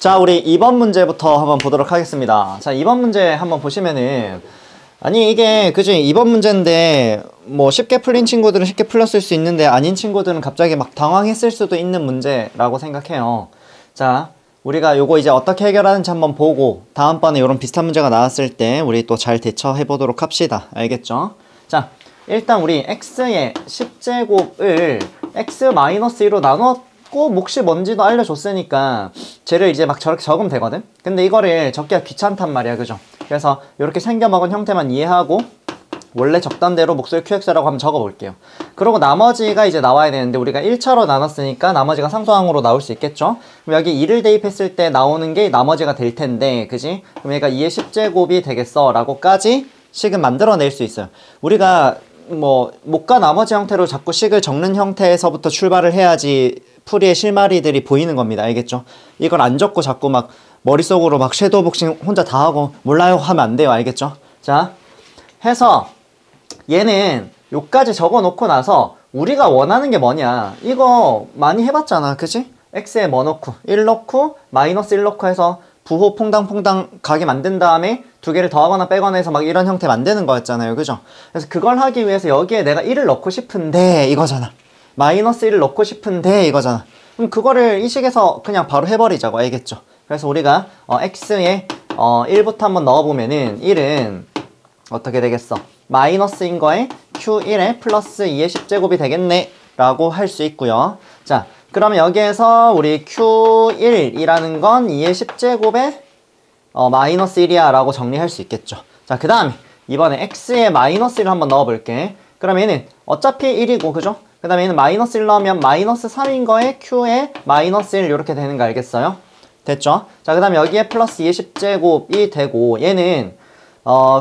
자, 우리 2번 문제부터 한번 보도록 하겠습니다. 자, 2번 문제 한번 보시면은, 아니 이게 그지 2번 문제인데 뭐 쉽게 풀린 친구들은 쉽게 풀렸을 수 있는데 아닌 친구들은 갑자기 막 당황했을 수도 있는 문제라고 생각해요. 자, 우리가 요거 이제 어떻게 해결하는지 한번 보고 다음번에 요런 비슷한 문제가 나왔을 때 우리 또 잘 대처해 보도록 합시다. 알겠죠? 자, 일단 우리 x의 10제곱을 x-1로 나눴고 몫이 뭔지도 알려줬으니까 쟤를 이제 막 저렇게 적으면 되거든? 근데 이거를 적기가 귀찮단 말이야, 그죠? 그래서 이렇게 생겨먹은 형태만 이해하고 원래 적던 대로 몫을 qx라고 한번 적어볼게요. 그리고 나머지가 이제 나와야 되는데 우리가 1차로 나눴으니까 나머지가 상수항으로 나올 수 있겠죠? 그럼 여기 2를 대입했을 때 나오는 게 나머지가 될 텐데, 그지? 그럼 얘가 2의 10제곱이 되겠어 라고까지 식은 만들어낼 수 있어요. 우리가 뭐 몫과 나머지 형태로 자꾸 식을 적는 형태에서부터 출발을 해야지 풀이의 실마리들이 보이는 겁니다. 알겠죠? 이걸 안 적고 자꾸 막 머릿속으로 막 섀도우 복싱 혼자 다 하고 몰라요 하면 안 돼요. 알겠죠? 자, 해서 얘는 요까지 적어 놓고 나서 우리가 원하는 게 뭐냐, 이거 많이 해봤잖아, 그치? x에 뭐 넣고 1 넣고 마이너스 1 넣고 해서 부호 퐁당퐁당 가게 만든 다음에 두 개를 더하거나 빼거나 해서 막 이런 형태 만드는 거였잖아요, 그죠? 그래서 그걸 하기 위해서 여기에 내가 1을 넣고 싶은데 이거잖아. 마이너스 1을 넣고 싶은데 이거잖아. 그럼 그거를 이 식에서 그냥 바로 해버리자고. 알겠죠? 그래서 우리가 x에 1부터 한번 넣어보면은 1은 어떻게 되겠어? 마이너스인 거에 q1에 플러스 2의 10제곱이 되겠네 라고 할 수 있고요. 자, 그러면 여기에서 우리 q1이라는 건 2의 10제곱에 마이너스 1이야 라고 정리할 수 있겠죠. 자, 그 다음에 이번에 x에 마이너스 1을 한번 넣어볼게. 그러면 얘는 어차피 1이고, 그죠? 그 다음에 얘는 마이너스 1 넣으면 마이너스 3인 거에 q에 마이너스 1 이렇게 되는 거 알겠어요? 됐죠? 자, 그 다음에 여기에 플러스 2의 10제곱이 되고, 얘는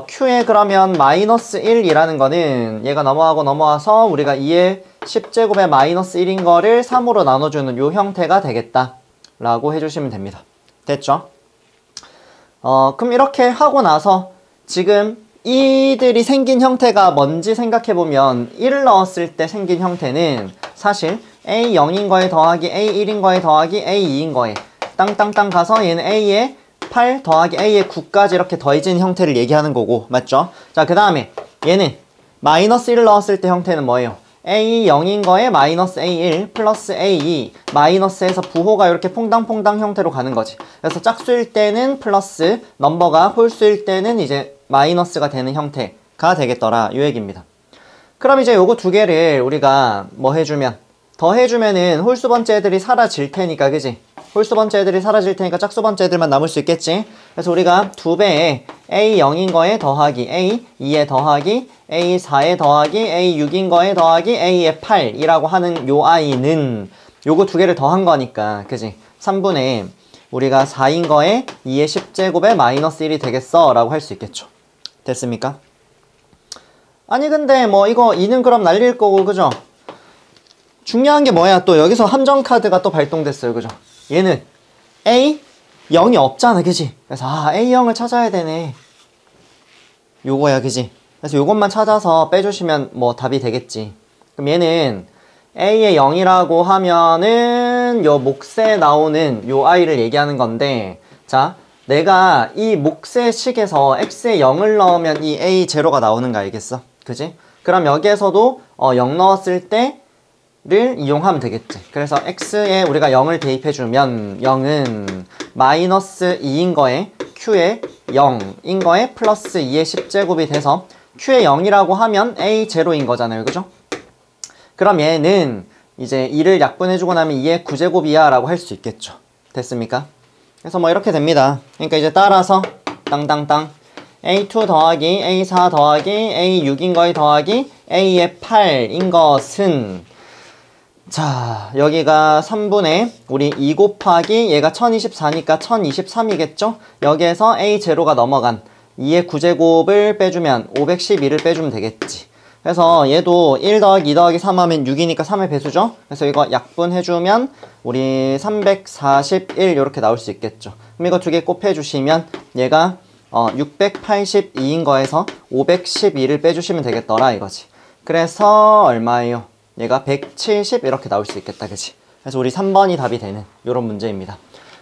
q에 그러면 마이너스 1이라는 거는 얘가 넘어가고 넘어와서 우리가 2의 10제곱에 마이너스 1인 거를 3으로 나눠주는 요 형태가 되겠다 라고 해주시면 됩니다. 됐죠? 그럼 이렇게 하고 나서 지금 이들이 생긴 형태가 뭔지 생각해보면 1을 넣었을 때 생긴 형태는 사실 A0인 거에 더하기 A1인 거에 더하기 A2인 거에 땅땅땅 가서 얘는 A에 8 더하기 A의 9까지 이렇게 더해진 형태를 얘기하는 거고, 맞죠? 자, 그 다음에 얘는 마이너스 1을 넣었을 때 형태는 뭐예요? A0인 거에 마이너스 A1 플러스 A2 마이너스에서 부호가 이렇게 퐁당퐁당 형태로 가는 거지. 그래서 짝수일 때는 플러스, 넘버가 홀수일 때는 이제 마이너스가 되는 형태가 되겠더라, 요 얘기입니다. 그럼 이제 요거 두 개를 우리가 뭐 해주면, 더해주면은 홀수 번째 애들이 사라질 테니까, 그지? 홀수 번째 애들이 사라질 테니까 짝수 번째 애들만 남을 수 있겠지? 그래서 우리가 2배에 A0인 거에 더하기 A2에 더하기 A4에 더하기 A6인 거에 더하기 A에 8이라고 하는 요 아이는 요거 두 개를 더한 거니까, 그지? 3분의 우리가 4인 거에 2의 10제곱에 마이너스 1이 되겠어 라고 할 수 있겠죠. 됐습니까? 아니 근데 뭐 이거 2는 그럼 날릴 거고, 그죠? 중요한 게 뭐야? 또 여기서 함정 카드가 또 발동됐어요, 그죠? 얘는 A0이 없잖아, 그지? 그래서 A0을 찾아야 되네, 요거야, 그지? 그래서 요것만 찾아서 빼주시면 뭐 답이 되겠지. 그럼 얘는 A의 0이라고 하면은 요 몫에 나오는 요 아이를 얘기하는 건데, 자, 내가 이 몫의 식에서 x에 0을 넣으면 이 A0가 나오는 거 알겠어? 그지? 그럼 여기에서도 0 넣었을 때를 이용하면 되겠지. 그래서 x에 우리가 0을 대입해주면 0은 마이너스 2인 거에 q에 0인 거에 플러스 2의 10제곱이 돼서 q에 0이라고 하면 A0인 거잖아요, 그죠? 그럼 얘는 이제 2를 약분해주고 나면 2의 9제곱이야 라고 할 수 있겠죠. 됐습니까? 그래서 뭐 이렇게 됩니다. 그러니까 이제 따라서 땅땅땅 A2 더하기 A4 더하기 A6인 거에 더하기 A의 8인 것은, 자, 여기가 3분의 우리 2 곱하기 얘가 1024니까 1023이겠죠? 여기에서 A0가 넘어간 2의 9제곱을 빼주면 512를 빼주면 되겠지. 그래서 얘도 1 더하기 2 더하기 3 하면 6이니까 3의 배수죠? 그래서 이거 약분해주면 우리 341 이렇게 나올 수 있겠죠. 그럼 이거 두 개 곱해주시면 얘가 682인 거에서 512를 빼주시면 되겠더라 이거지. 그래서 얼마예요? 얘가 170 이렇게 나올 수 있겠다, 그치? 그래서 우리 3번이 답이 되는 이런 문제입니다.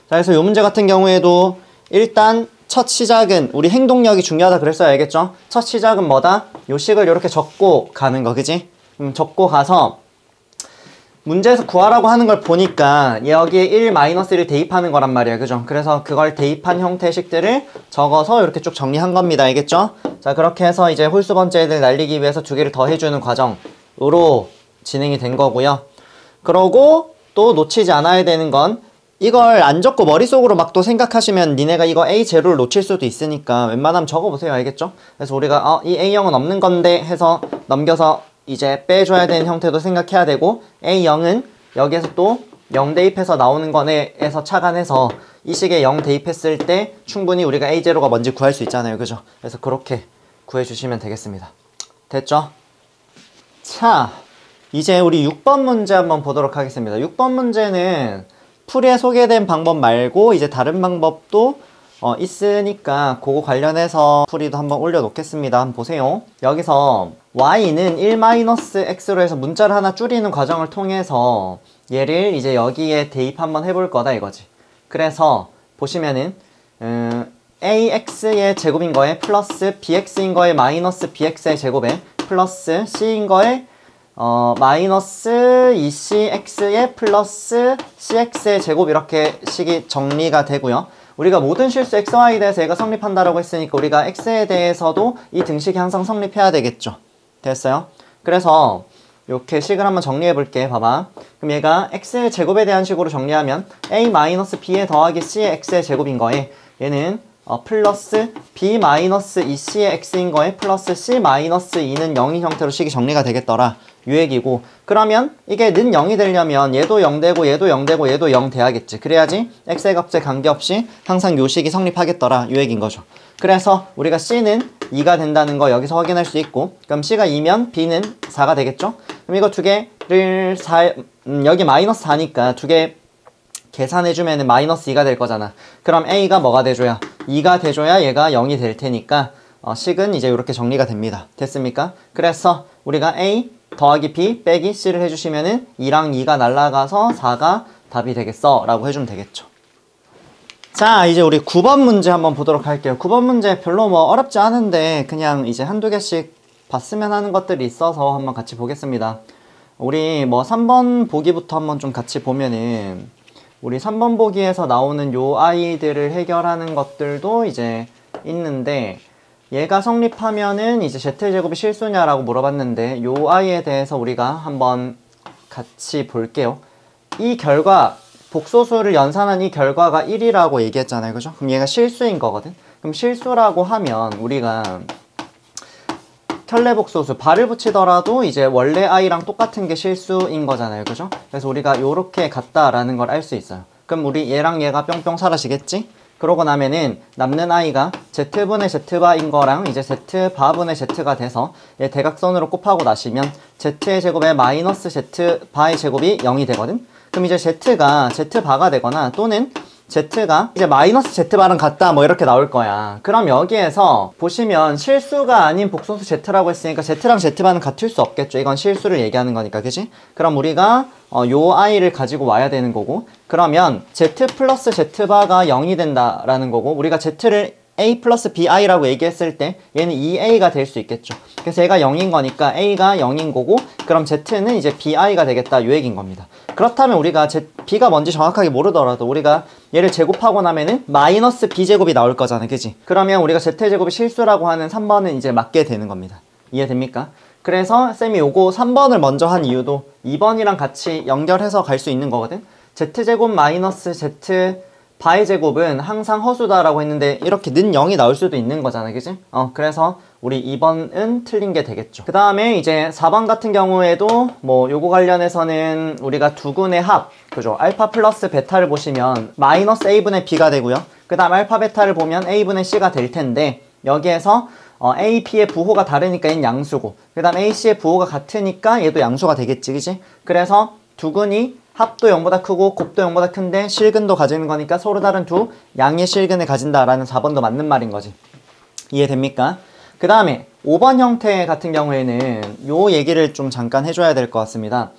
자, 그래서 이 문제 같은 경우에도 일단 첫 시작은 우리 행동력이 중요하다 그랬어요. 알겠죠? 첫 시작은 뭐다? 요 식을 이렇게 적고 가는 거, 그지? 적고 가서 문제에서 구하라고 하는 걸 보니까 여기에 1-1을 대입하는 거란 말이야. 그죠? 그래서 그걸 대입한 형태의 식들을 적어서 이렇게 쭉 정리한 겁니다. 알겠죠? 자, 그렇게 해서 이제 홀수 번째를 날리기 위해서 두 개를 더해주는 과정으로 진행이 된 거고요. 그러고 또 놓치지 않아야 되는 건 이걸 안 적고 머릿속으로 막 또 생각하시면 니네가 이거 A0를 놓칠 수도 있으니까 웬만하면 적어보세요. 알겠죠? 그래서 우리가 이 A0은 없는 건데 해서 넘겨서 이제 빼줘야 되는 형태도 생각해야 되고 A0은 여기에서 또 0 대입해서 나오는 거에서 착안해서 이 식에 0 대입했을 때 충분히 우리가 A0가 뭔지 구할 수 있잖아요. 그죠? 그래서 그렇게 구해주시면 되겠습니다. 됐죠? 자, 이제 우리 6번 문제 한번 보도록 하겠습니다. 6번 문제는 풀이에 소개된 방법 말고 이제 다른 방법도 있으니까 그거 관련해서 풀이도 한번 올려놓겠습니다. 한번 보세요. 여기서 y는 1-x로 해서 문자를 하나 줄이는 과정을 통해서 얘를 이제 여기에 대입 한번 해볼 거다 이거지. 그래서 보시면은 ax의 제곱인 거에 플러스 bx인 거에 마이너스 bx의 제곱에 플러스 c인 거에 마이너스 2cx에 플러스 cx의 제곱 이렇게 식이 정리가 되고요. 우리가 모든 실수 xy에 대해서 얘가 성립한다라고 했으니까 우리가 x에 대해서도 이 등식이 항상 성립해야 되겠죠. 됐어요? 그래서 이렇게 식을 한번 정리해 볼게. 봐봐. 그럼 얘가 x의 제곱에 대한 식으로 정리하면 a-b에 더하기 c의 x의 제곱인 거에 얘는 플러스 b-2c의 x인 거에 플러스 c-2는 0인 형태로 식이 정리가 되겠더라. 요 얘기고, 그러면 이게 는 0이 되려면 얘도 0 되고 얘도 0 되고 얘도 0 돼야겠지. 그래야지 x의 값에 관계없이 항상 요 식이 성립하겠더라. 요 얘기인 거죠. 그래서 우리가 c는 2가 된다는 거 여기서 확인할 수 있고, 그럼 c가 2면 b는 4가 되겠죠. 그럼 이거 두 개를 여기 마이너스 4니까 두 개 계산해주면 마이너스 2가 될 거잖아. 그럼 a가 뭐가 돼줘야? 2가 돼줘야 얘가 0이 될 테니까 식은 이제 이렇게 정리가 됩니다. 됐습니까? 그래서 우리가 a 더하기 b 빼기 c를 해주시면은 2랑 2가 날라가서 4가 답이 되겠어 라고 해주면 되겠죠. 자, 이제 우리 9번 문제 한번 보도록 할게요. 9번 문제 별로 뭐 어렵지 않은데 그냥 이제 한두 개씩 봤으면 하는 것들이 있어서 한번 같이 보겠습니다. 우리 뭐 3번 보기부터 한번 좀 같이 보면은 우리 3번 보기에서 나오는 요 아이들을 해결하는 것들도 이제 있는데, 얘가 성립하면은 이제 z제곱이 실수냐라고 물어봤는데 요 아이에 대해서 우리가 한번 같이 볼게요. 이 결과, 복소수를 연산한 이 결과가 1이라고 얘기했잖아요. 그죠? 그럼 얘가 실수인 거거든. 그럼 실수라고 하면 우리가 켤레복소수 발을 붙이더라도 이제 원래 i랑 똑같은 게 실수인 거잖아요. 그죠? 그래서 우리가 요렇게 같다라는 걸 알 수 있어요. 그럼 우리 얘랑 얘가 뿅뿅 사라지겠지? 그러고 나면은 남는 i가 z분의 z바인 거랑 이제 z바분의 z가 돼서 얘 대각선으로 곱하고 나시면 z의 제곱에 마이너스 z바의 제곱이 0이 되거든? 그럼 이제 z가 z바가 되거나 또는 z가 이제 마이너스 z바랑 같다 뭐 이렇게 나올 거야. 그럼 여기에서 보시면 실수가 아닌 복소수 z라고 했으니까 z랑 z바는 같을 수 없겠죠. 이건 실수를 얘기하는 거니까, 그지? 그럼 우리가 요 i를 가지고 와야 되는 거고, 그러면 z 플러스 z바가 0이 된다라는 거고, 우리가 z를 a 플러스 bi라고 얘기했을 때 얘는 2a가 될 수 있겠죠. 그래서 얘가 0인 거니까 a가 0인 거고, 그럼 z는 이제 bi가 되겠다 요 얘기인 겁니다. 그렇다면 우리가 b가 뭔지 정확하게 모르더라도 우리가 얘를 제곱하고 나면은 마이너스 b제곱이 나올 거잖아, 그지? 그러면 우리가 z제곱이 실수라고 하는 3번은 이제 맞게 되는 겁니다. 이해됩니까? 그래서 쌤이 요거 3번을 먼저 한 이유도 2번이랑 같이 연결해서 갈 수 있는 거거든. z제곱 마이너스 z 바의 제곱은 항상 허수다라고 했는데 이렇게 는 0이 나올 수도 있는 거잖아, 그지? 그래서 우리 2번은 틀린 게 되겠죠. 그 다음에 이제 4번 같은 경우에도 뭐 요거 관련해서는 우리가 두근의 합, 그죠? 알파 플러스 베타를 보시면 마이너스 a분의 b가 되고요. 그 다음 알파 베타를 보면 a분의 c가 될 텐데, 여기에서 a, b의 부호가 다르니까 얘는 양수고, 그 다음 a, c의 부호가 같으니까 얘도 양수가 되겠지, 그지? 그래서 두근이 합도 0보다 크고 곱도 0보다 큰데 실근도 가지는 거니까 서로 다른 두 양의 실근을 가진다라는 4번도 맞는 말인 거지. 이해됩니까? 그 다음에 5번 형태 같은 경우에는 요 얘기를 좀 잠깐 해줘야 될 것 같습니다.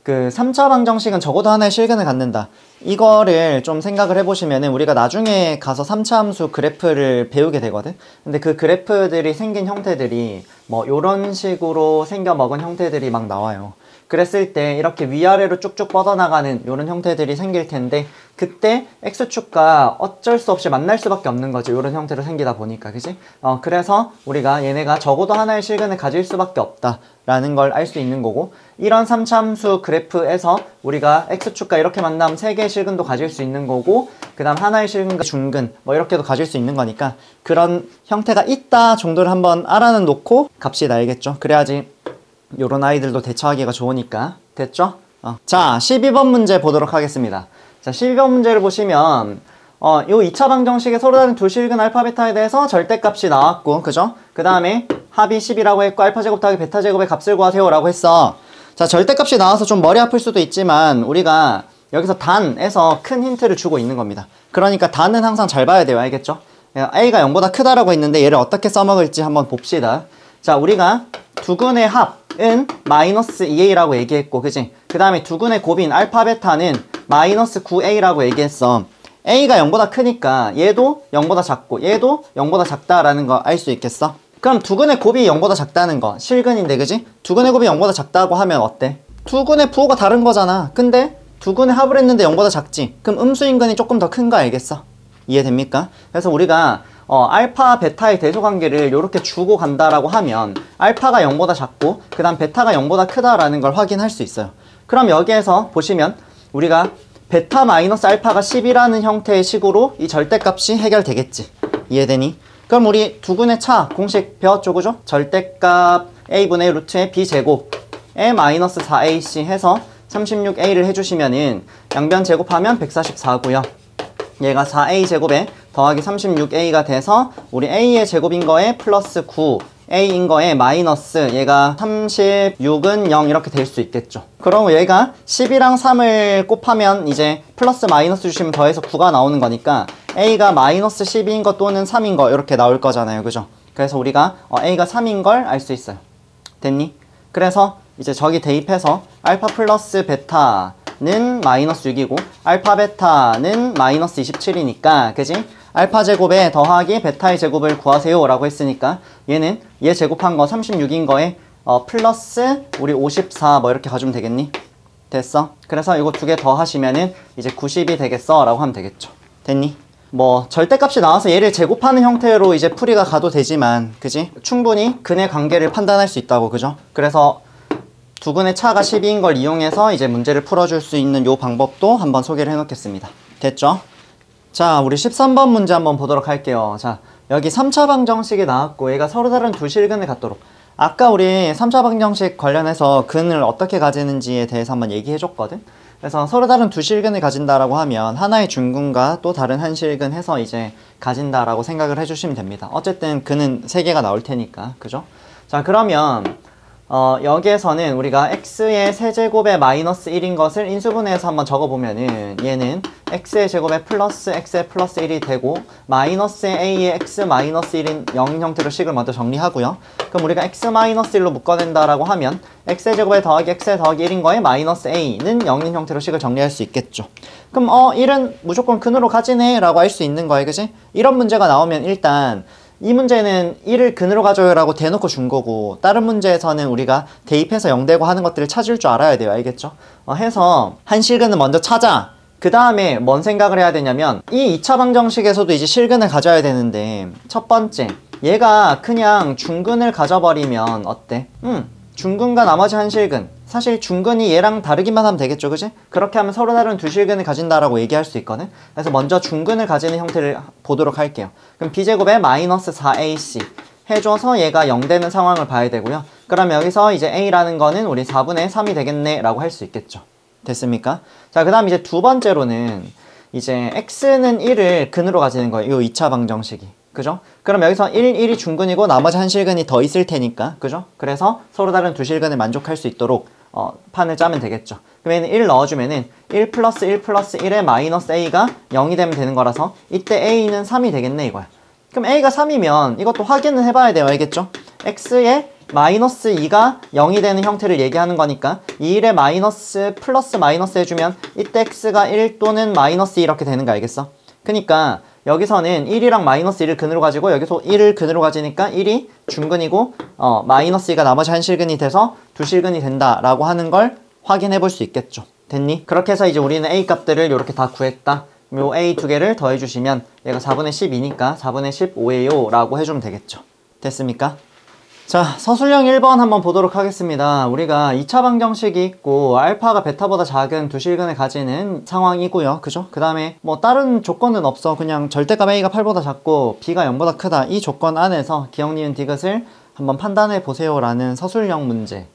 그 3차 방정식은 적어도 하나의 실근을 갖는다. 이거를 좀 생각을 해보시면은 우리가 나중에 가서 3차 함수 그래프를 배우게 되거든. 근데 그 그래프들이 생긴 형태들이 뭐 요런 식으로 생겨먹은 형태들이 막 나와요. 그랬을 때 이렇게 위아래로 쭉쭉 뻗어나가는 이런 형태들이 생길 텐데 그때 X축과 어쩔 수 없이 만날 수밖에 없는 거지. 이런 형태로 생기다 보니까, 그지? 그래서 우리가 얘네가 적어도 하나의 실근을 가질 수밖에 없다라는 걸 알 수 있는 거고, 이런 3참수 그래프에서 우리가 X축과 이렇게 만나면 3개의 실근도 가질 수 있는 거고, 그 다음 하나의 실근과 중근 뭐 이렇게도 가질 수 있는 거니까 그런 형태가 있다 정도를 한번 알아는 놓고 갑시다. 알겠죠? 그래야지 요런 아이들도 대처하기가 좋으니까. 됐죠? 자, 12번 문제 보도록 하겠습니다. 자, 12번 문제를 보시면 요 2차 방정식의 서로 다른 두 실근 알파 베타에 대해서 절대값이 나왔고, 그죠? 그 다음에 합이 10이라고 했고 알파 제곱 더하기 베타 제곱의 값을 구하세요 라고 했어. 자, 절대값이 나와서 좀 머리 아플 수도 있지만 우리가 여기서 단에서 큰 힌트를 주고 있는 겁니다. 그러니까 단은 항상 잘 봐야 돼요. 알겠죠? A가 0보다 크다라고 했는데 얘를 어떻게 써먹을지 한번 봅시다. 자, 우리가 두근의 합은 마이너스 2a라고 얘기했고, 그지? 그 다음에 두근의 곱인 알파 베타는 마이너스 9a라고 얘기했어. a가 0보다 크니까 얘도 0보다 작고 얘도 0보다 작다라는 거 알 수 있겠어? 그럼 두근의 곱이 0보다 작다는 거 실근인데, 그지? 두근의 곱이 0보다 작다고 하면 어때? 두근의 부호가 다른 거잖아. 근데 두근의 합을 했는데 0보다 작지? 그럼 음수인근이 조금 더 큰 거 알겠어? 이해됩니까? 그래서 우리가 알파, 베타의 대소관계를 이렇게 주고 간다라고 하면 알파가 0보다 작고 그 다음 베타가 0보다 크다라는 걸 확인할 수 있어요. 그럼 여기에서 보시면 우리가 베타 마이너스 알파가 10이라는 형태의 식으로 이 절대값이 해결되겠지. 이해되니? 그럼 우리 두근의 차 공식 배웠죠, 그죠? 절대값 a분의 루트의 b제곱에 마이너스 4ac 해서 36a를 해주시면은 양변 제곱하면 144고요. 얘가 4a 제곱에 더하기 36a가 돼서 우리 a의 제곱인 거에 플러스 9, a인 거에 마이너스 얘가 36은 0 이렇게 될 수 있겠죠. 그럼 얘가 10이랑 3을 곱하면 이제 플러스 마이너스 주시면 더해서 9가 나오는 거니까 a가 마이너스 12인 거 또는 3인 거 이렇게 나올 거잖아요, 그죠? 그래서 우리가 a가 3인 걸 알 수 있어요. 됐니? 그래서 이제 저기 대입해서 알파 플러스 베타는 마이너스 6이고 알파 베타는 마이너스 27이니까, 그지? 알파 제곱에 더하기 베타의 제곱을 구하세요 라고 했으니까 얘는 얘 제곱한 거 36인 거에 플러스 우리 54 뭐 이렇게 가주면 되겠니? 됐어? 그래서 이거 두 개 더 하시면은 이제 90이 되겠어 라고 하면 되겠죠. 됐니? 뭐 절대값이 나와서 얘를 제곱하는 형태로 이제 풀이가 가도 되지만, 그지? 충분히 근의 관계를 판단할 수 있다고, 그죠? 그래서 두근의 차가 12인 걸 이용해서 이제 문제를 풀어줄 수 있는 요 방법도 한번 소개를 해놓겠습니다. 됐죠? 자, 우리 13번 문제 한번 보도록 할게요. 자, 여기 3차 방정식이 나왔고 얘가 서로 다른 두 실근을 갖도록. 아까 우리 3차 방정식 관련해서 근을 어떻게 가지는지에 대해서 한번 얘기해 줬거든. 그래서 서로 다른 두 실근을 가진다라고 하면 하나의 중근과 또 다른 한 실근 해서 이제 가진다라고 생각을 해주시면 됩니다. 어쨌든 근은 3개가 나올 테니까, 그죠? 자, 그러면 여기에서는 우리가 x의 세제곱에 마이너스 1인 것을 인수분해해서 한번 적어보면은 얘는 x의 제곱에 플러스 x의 플러스 1이 되고 마이너스 a의 x 마이너스 1인 0 형태로 식을 먼저 정리하고요. 그럼 우리가 x 마이너스 1로 묶어낸다라고 하면 x의 제곱에 더하기 x의 더하기 1인 거에 마이너스 a는 0인 형태로 식을 정리할 수 있겠죠. 그럼 1은 무조건 근으로 가지네 라고 할 수 있는 거예요, 그지? 이런 문제가 나오면 일단 이 문제는 1을 근으로 가져요 라고 대놓고 준 거고, 다른 문제에서는 우리가 대입해서 0되고 하는 것들을 찾을 줄 알아야 돼요. 알겠죠? 해서 한 실근을 먼저 찾아. 그 다음에 뭔 생각을 해야 되냐면 이 2차 방정식에서도 이제 실근을 가져야 되는데, 첫 번째 얘가 그냥 중근을 가져버리면 어때? 중근과 나머지 한 실근, 사실 중근이 얘랑 다르기만 하면 되겠죠, 그지? 그렇게 하면 서로 다른 두 실근을 가진다라고 얘기할 수 있거든. 그래서 먼저 중근을 가지는 형태를 보도록 할게요. 그럼 b제곱에 마이너스 4ac 해줘서 얘가 0 되는 상황을 봐야 되고요. 그럼 여기서 이제 a라는 거는 우리 4분의 3이 되겠네 라고 할 수 있겠죠. 됐습니까? 자, 그 다음 이제 두 번째로는 이제 x는 1을 근으로 가지는 거예요, 이 2차 방정식이. 그죠? 그럼 여기서 1이 중근이고 나머지 한 실근이 더 있을 테니까, 그죠? 그래서 서로 다른 두 실근을 만족할 수 있도록 판을 짜면 되겠죠. 그러면 1 넣어주면은 1 플러스 1 플러스 1에 마이너스 a가 0이 되면 되는 거라서 이때 a는 3이 되겠네 이거야. 그럼 a가 3이면 이것도 확인을 해봐야 돼요. 알겠죠? x에 마이너스 2가 0이 되는 형태를 얘기하는 거니까 이 1에 마이너스 플러스 마이너스 해주면 이때 x가 1 또는 마이너스 2 이렇게 되는 거 알겠어? 그니까 여기서는 1이랑 마이너스 1을 근으로 가지고 여기서 1을 근으로 가지니까 1이 중근이고 마이너스 2가 나머지 한 실근이 돼서 두 실근이 된다라고 하는 걸 확인해 볼 수 있겠죠. 됐니? 그렇게 해서 이제 우리는 a 값들을 이렇게 다 구했다. 요 a 두 개를 더해 주시면 얘가 4분의 10이니까 4분의 15예요 라고 해주면 되겠죠. 됐습니까? 자, 서술형 1번 한번 보도록 하겠습니다. 우리가 2차 방정식이 있고 알파가 베타보다 작은 두 실근을 가지는 상황이고요. 그죠? 그 다음에 뭐 다른 조건은 없어. 그냥 절대값 a가 8보다 작고 b가 0보다 크다. 이 조건 안에서 기억, 니은, 디귿을 한번 판단해 보세요 라는 서술형 문제.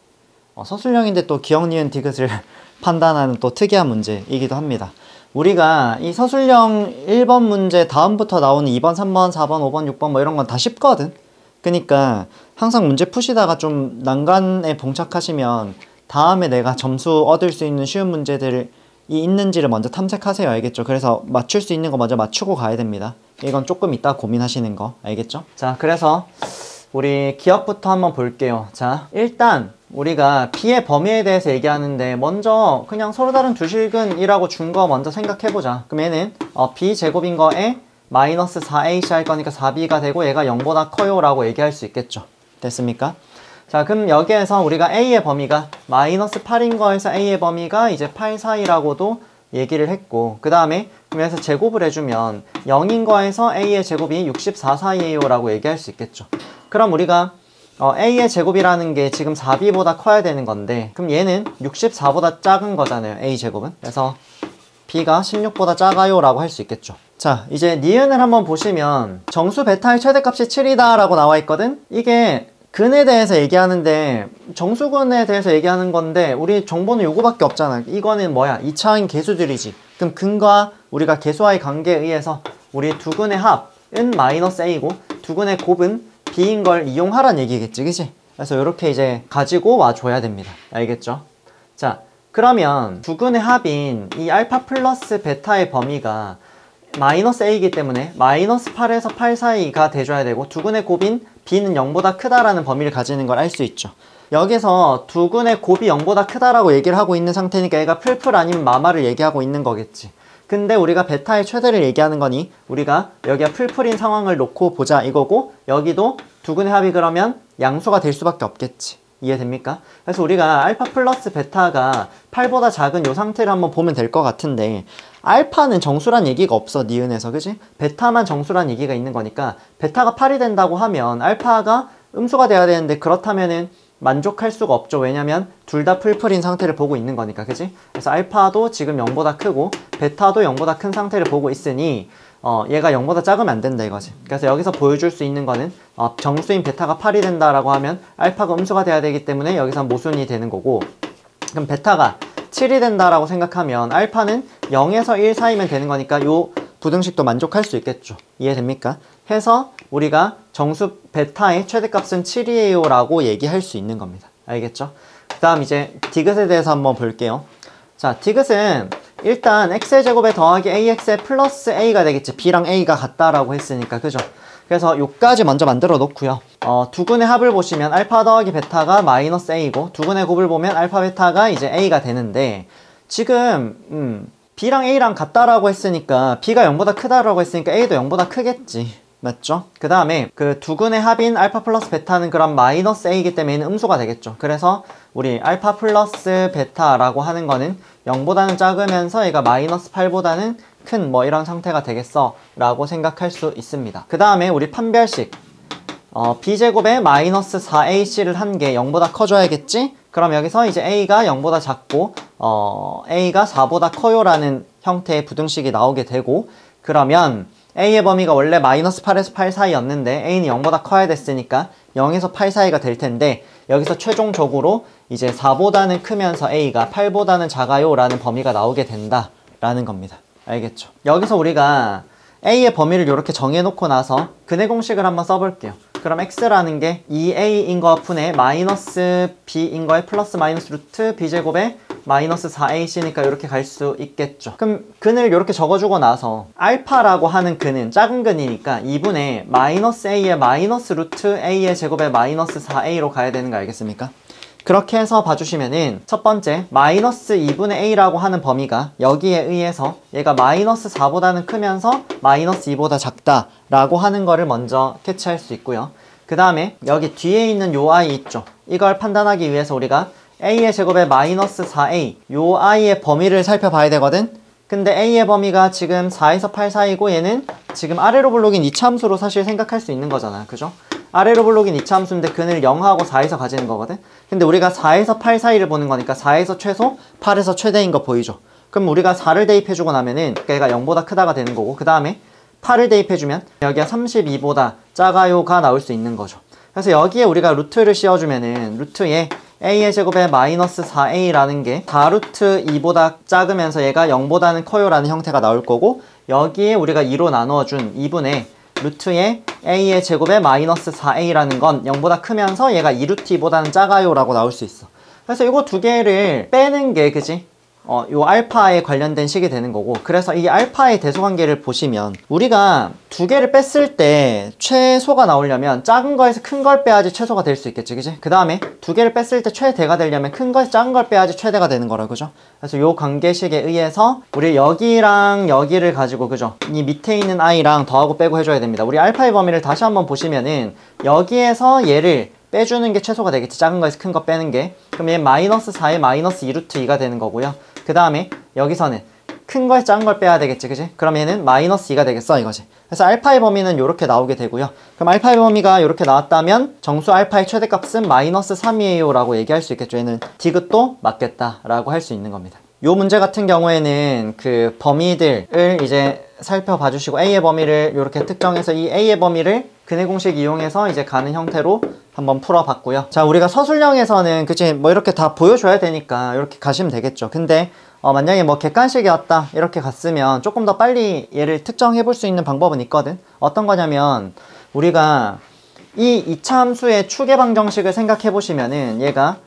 서술형인데 또 기억, 니은, 디귿을 판단하는 또 특이한 문제이기도 합니다. 우리가 이 서술형 1번 문제 다음부터 나오는 2번, 3번, 4번, 5번, 6번 뭐 이런 건 다 쉽거든. 그러니까 항상 문제 푸시다가 좀 난간에 봉착하시면 다음에 내가 점수 얻을 수 있는 쉬운 문제들이 있는지를 먼저 탐색하세요. 알겠죠? 그래서 맞출 수 있는 거 먼저 맞추고 가야 됩니다. 이건 조금 이따 고민하시는 거 알겠죠? 자, 그래서 우리 기억부터 한번 볼게요. 자, 일단 우리가 b의 범위에 대해서 얘기하는데 먼저 그냥 서로 다른 두 실근이라고 준 거 먼저 생각해보자. 그럼 얘는 b제곱인 거에 마이너스 4ac 할 거니까 4b가 되고 얘가 0보다 커요 라고 얘기할 수 있겠죠. 됐습니까? 자, 그럼 여기에서 우리가 a의 범위가 마이너스 8인 거에서 a의 범위가 이제 8 사이라고도 얘기를 했고, 그 다음에 그래서 제곱을 해주면 0인 거에서 a의 제곱이 64 사이에요 라고 얘기할 수 있겠죠. 그럼 우리가 a의 제곱이라는 게 지금 4b보다 커야 되는 건데, 그럼 얘는 64보다 작은 거잖아요, a 제곱은. 그래서 b가 16보다 작아요 라고 할 수 있겠죠. 자, 이제 니은을 한번 보시면 정수 베타의 최대값이 7이다 라고 나와 있거든. 이게 근에 대해서 얘기하는데 정수근에 대해서 얘기하는 건데 우리 정보는 요거밖에 없잖아. 이거는 뭐야? 2차원 개수들이지. 그럼 근과 우리가 개수와의 관계에 의해서 우리 두 근의 합은 마이너스 a고 두 근의 곱은 b인 걸 이용하란 얘기겠지, 그치? 그래서 이렇게 이제 가지고 와줘야 됩니다. 알겠죠? 자, 그러면 두 근의 합인 이 알파 플러스 베타의 범위가 마이너스 a이기 때문에 마이너스 8에서 8 사이가 돼줘야 되고 두 근의 곱인 b는 0보다 크다라는 범위를 가지는 걸 알 수 있죠. 여기서 두 근의 곱이 0보다 크다라고 얘기를 하고 있는 상태니까 얘가 풀풀 아니면 마마를 얘기하고 있는 거겠지. 근데 우리가 베타의 최대를 얘기하는 거니 우리가 여기가 풀풀인 상황을 놓고 보자 이거고, 여기도 두 근의 합이 그러면 양수가 될 수밖에 없겠지. 이해됩니까? 그래서 우리가 알파 플러스 베타가 8보다 작은 요 상태를 한번 보면 될 것 같은데, 알파는 정수란 얘기가 없어, 니은에서. 그지? 베타만 정수란 얘기가 있는 거니까 베타가 8이 된다고 하면 알파가 음수가 돼야 되는데 그렇다면은 만족할 수가 없죠. 왜냐면 둘 다 풀풀인 상태를 보고 있는 거니까. 그지? 그래서 알파도 지금 0보다 크고 베타도 0보다 큰 상태를 보고 있으니 얘가 0보다 작으면 안 된다 이거지. 그래서 여기서 보여줄 수 있는 거는 정수인 베타가 8이 된다라고 하면 알파가 음수가 돼야 되기 때문에 여기서 모순이 되는 거고, 그럼 베타가 7이 된다라고 생각하면 알파는 0에서 1 사이면 되는 거니까 요 부등식도 만족할 수 있겠죠. 이해됩니까? 해서 우리가 정수 베타의 최대값은 7이에요 라고 얘기할 수 있는 겁니다. 알겠죠? 그 다음 이제 디귿에 대해서 한번 볼게요. 자, 디귿은 일단 x의 제곱에 더하기 ax의 플러스 a가 되겠지. b랑 a가 같다라고 했으니까. 그죠? 그래서 요까지 먼저 만들어 놓고요. 두 근의 합을 보시면 알파 더하기 베타가 마이너스 a고 두 근의 곱을 보면 알파 베타가 이제 a가 되는데, 지금 b랑 a랑 같다라고 했으니까 b가 0보다 크다라고 했으니까 a도 0보다 크겠지. 맞죠? 그 다음에 그 두 근의 합인 알파 플러스 베타는 그럼 마이너스 a이기 때문에 얘는 음수가 되겠죠. 그래서 우리 알파 플러스 베타라고 하는 거는 0보다는 작으면서 얘가 마이너스 8보다는 큰 뭐 이런 상태가 되겠어 라고 생각할 수 있습니다. 그 다음에 우리 판별식 b제곱에 마이너스 4ac를 한 게 0보다 커져야겠지? 그럼 여기서 이제 a가 0보다 작고 a가 4보다 커요 라는 형태의 부등식이 나오게 되고, 그러면 a의 범위가 원래 마이너스 8에서 8 사이였는데 a는 0보다 커야 됐으니까 0에서 8 사이가 될 텐데, 여기서 최종적으로 이제 4보다는 크면서 a가 8보다는 작아요 라는 범위가 나오게 된다 라는 겁니다. 알겠죠? 여기서 우리가 a의 범위를 이렇게 정해놓고 나서 근의 공식을 한번 써볼게요. 그럼 x라는 게 2a인 거 분의 마이너스 b인 거에 플러스 마이너스 루트 b제곱에 마이너스 4ac니까 이렇게 갈 수 있겠죠. 그럼 근을 이렇게 적어주고 나서 알파라고 하는 근은 작은 근이니까 2분의 마이너스 a의 마이너스 루트 a의 제곱에 마이너스 4a로 가야 되는 거 알겠습니까? 그렇게 해서 봐주시면은 첫 번째 마이너스 2분의 a라고 하는 범위가 여기에 의해서 얘가 마이너스 4보다는 크면서 마이너스 2보다 작다 라고 하는 거를 먼저 캐치할 수 있고요. 그 다음에 여기 뒤에 있는 요 i 있죠. 이걸 판단하기 위해서 우리가 a의 제곱에 마이너스 4a 요 i의 범위를 살펴봐야 되거든. 근데 a의 범위가 지금 4에서 8 사이고 얘는 지금 아래로 블록인 이차함수로 사실 생각할 수 있는 거잖아. 그죠? 아래로 블록인 이차함수인데 근을 0하고 4에서 가지는 거거든. 근데 우리가 4에서 8 사이를 보는 거니까 4에서 최소, 8에서 최대인 거 보이죠? 그럼 우리가 4를 대입해주고 나면은 얘가 0보다 크다가 되는 거고, 그 다음에 8을 대입해주면 여기가 32보다 작아요가 나올 수 있는 거죠. 그래서 여기에 우리가 루트를 씌워주면은 루트에 a의 제곱에 마이너스 4a라는 게 4루트 2보다 작으면서 얘가 0보다는 커요 라는 형태가 나올 거고, 여기에 우리가 2로 나누어준 2분의 루트에 a의 제곱에 마이너스 4a라는 건 0보다 크면서 얘가 2루트 2보다는 작아요 라고 나올 수 있어. 그래서 이거 두 개를 빼는 게 그지? 요 알파에 관련된 식이 되는 거고, 그래서 이 알파의 대소관계를 보시면 우리가 두 개를 뺐을 때 최소가 나오려면 작은 거에서 큰 걸 빼야지 최소가 될 수 있겠지, 그지? 그 다음에 두 개를 뺐을 때 최대가 되려면 큰 거에서 작은 걸 빼야지 최대가 되는 거라, 그죠? 그래서 요 관계식에 의해서 우리 여기랑 여기를 가지고, 그죠? 이 밑에 있는 i랑 더하고 빼고 해줘야 됩니다. 우리 알파의 범위를 다시 한번 보시면은 여기에서 얘를 빼주는 게 최소가 되겠지. 작은 거에서 큰 거 빼는 게. 그럼 얘 마이너스 4에 마이너스 2루트 2가 되는 거고요. 그 다음에 여기서는 큰 거에서 작은 걸 빼야 되겠지, 그지? 그럼 얘는 마이너스 2가 되겠어, 이거지. 그래서 알파의 범위는 이렇게 나오게 되고요. 그럼 알파의 범위가 이렇게 나왔다면 정수 알파의 최대값은 마이너스 3이에요 라고 얘기할 수 있겠죠. 얘는 디귿도 맞겠다 라고 할 수 있는 겁니다. 요 문제 같은 경우에는 그 범위들을 이제 살펴봐 주시고, a의 범위를 이렇게 특정해서 이 a의 범위를 근의 공식 이용해서 이제 가는 형태로 한번 풀어봤고요. 자, 우리가 서술형에서는 그치 뭐 이렇게 다 보여줘야 되니까 이렇게 가시면 되겠죠. 근데 만약에 뭐 객관식이었다 이렇게 갔으면 조금 더 빨리 얘를 특정해 볼 수 있는 방법은 있거든. 어떤 거냐면 우리가 이 이차함수의 추계방정식을 생각해 보시면은 얘가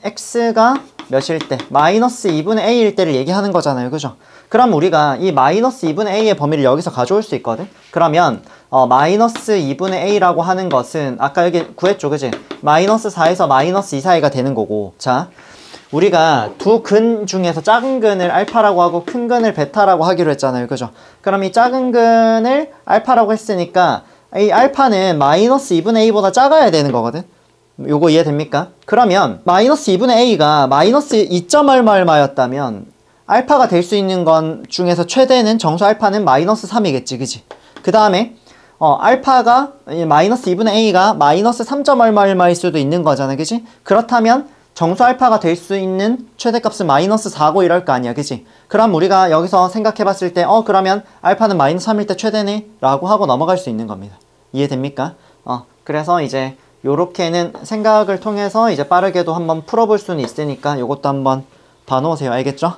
x가 몇일 때? 마이너스 2분의 a일 때를 얘기하는 거잖아요, 그죠? 그럼 우리가 이 마이너스 2분의 a의 범위를 여기서 가져올 수 있거든? 그러면 마이너스 2분의 a라고 하는 것은 아까 여기 구했죠, 그지? 마이너스 4에서 마이너스 2 사이가 되는 거고, 자, 우리가 두 근 중에서 작은 근을 알파라고 하고 큰 근을 베타라고 하기로 했잖아요, 그죠? 그럼 이 작은 근을 알파라고 했으니까 이 알파는 마이너스 2분의 a보다 작아야 되는 거거든? 요거 이해됩니까? 그러면 마이너스 2분의 a가 마이너스 2. 얼마였다면 알파가 될 수 있는 건 중에서 최대는 정수 알파는 마이너스 3이겠지, 그지? 그 다음에 알파가 마이너스 2분의 a가 마이너스 3. 얼마일 수도 있는 거잖아, 그지? 그렇다면 정수 알파가 될 수 있는 최대값은 마이너스 4고 이럴 거 아니야, 그지? 그럼 우리가 여기서 생각해 봤을 때 그러면 알파는 마이너스 3일 때 최대네 라고 하고 넘어갈 수 있는 겁니다. 이해됩니까? 그래서 이제 요렇게는 생각을 통해서 이제 빠르게도 한번 풀어볼 수는 있으니까 요것도 한번 봐놓으세요. 알겠죠?